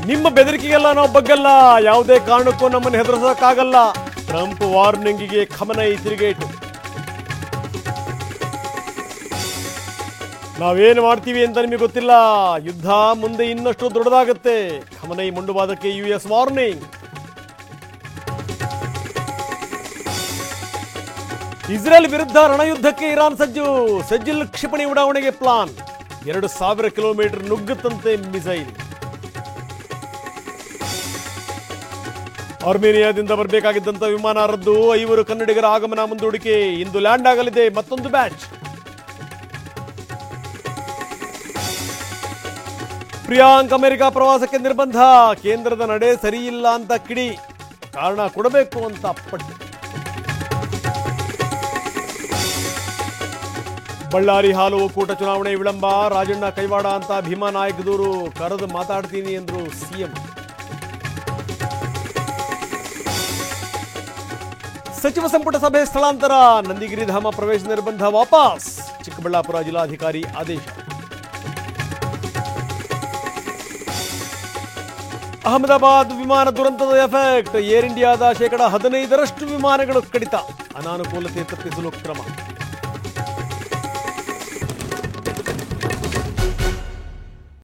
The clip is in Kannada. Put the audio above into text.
ನಿಮ್ಮ ಬೆದರಿಕೆಗೆಲ್ಲ ನಾವು ಬಗ್ಗಲ್ಲ, ಯಾವುದೇ ಕಾರಣಕ್ಕೂ ನಮ್ಮನ್ನು ಹೆದರಿಸೋಕ್ಕಾಗಲ್ಲ. ಟ್ರಂಪ್ ವಾರ್ನಿಂಗಿಗೆ ಖಮನೈ ತಿರುಗೇಟು. ನಾವೇನು ಮಾಡ್ತೀವಿ ಅಂತ ನಿಮಗೆ ಗೊತ್ತಿಲ್ಲ, ಯುದ್ಧ ಮುಂದೆ ಇನ್ನಷ್ಟು ದೊಡ್ಡದಾಗುತ್ತೆ. ಖಮನೈ ಮೊಂಡುವಾದಕ್ಕೆ US ವಾರ್ನಿಂಗ್. ಇಸ್ರೇಲ್ ವಿರುದ್ಧ ರಣಯುದ್ಧಕ್ಕೆ ಇರಾನ್ ಸಜ್ಜು. ಸಜ್ಜಿಲ್ ಕ್ಷಿಪಣಿ ಉಡಾವಣೆಗೆ ಪ್ಲಾನ್. 2000 ಕಿಲೋಮೀಟರ್ ನುಗ್ಗುತ್ತಂತೆ ಮಿಸೈಲ್. ಆರ್ಮೇನಿಯಾದಿಂದ ಬರಬೇಕಾಗಿದ್ದಂಥ ವಿಮಾನ ರದ್ದು. 5 ಕನ್ನಡಿಗರ ಆಗಮನ ಮುಂದೂಡಿಕೆ. ಇಂದು ಲ್ಯಾಂಡ್ ಆಗಲಿದೆ ಮತ್ತೊಂದು ಬ್ಯಾಚ್. ಪ್ರಿಯಾಂಕ್ ಅಮೆರಿಕ ಪ್ರವಾಸಕ್ಕೆ ನಿರ್ಬಂಧ. ಕೇಂದ್ರದ ನಡೆ ಸರಿಯಿಲ್ಲ ಅಂತ ಕಿಡಿ. ಕಾರಣ ಕೊಡಬೇಕು ಅಂತ ಪಟ್ಟು. ಬಳ್ಳಾರಿ ಹಾಲು ಒಕ್ಕೂಟ ಚುನಾವಣೆ ವಿಳಂಬ. ರಾಜಣ್ಣ ಕೈವಾಡ ಅಂತ ಭೀಮಾ ನಾಯಕ್ ದೂರು. ಕರೆದು ಮಾತಾಡ್ತೀನಿ ಎಂದ್ರು ಸಿಎಂ. ಸಚಿವ ಸಂಪುಟ ಸಭೆ ಸ್ಥಳಾಂತರ. ನಂದಿಗಿರಿಧಾಮ ಪ್ರವೇಶ ನಿರ್ಬಂಧ ವಾಪಸ್. ಚಿಕ್ಕಬಳ್ಳಾಪುರ ಜಿಲ್ಲಾಧಿಕಾರಿ ಆದೇಶ. ಅಹಮದಾಬಾದ್ ವಿಮಾನ ದುರಂತದ ಎಫೆಕ್ಟ್. ಏರ್ ಇಂಡಿಯಾದ 15% ವಿಮಾನಗಳು ಕಡಿತ. ಅನಾನುಕೂಲತೆ ತಪ್ಪಿಸಲು ಕ್ರಮ.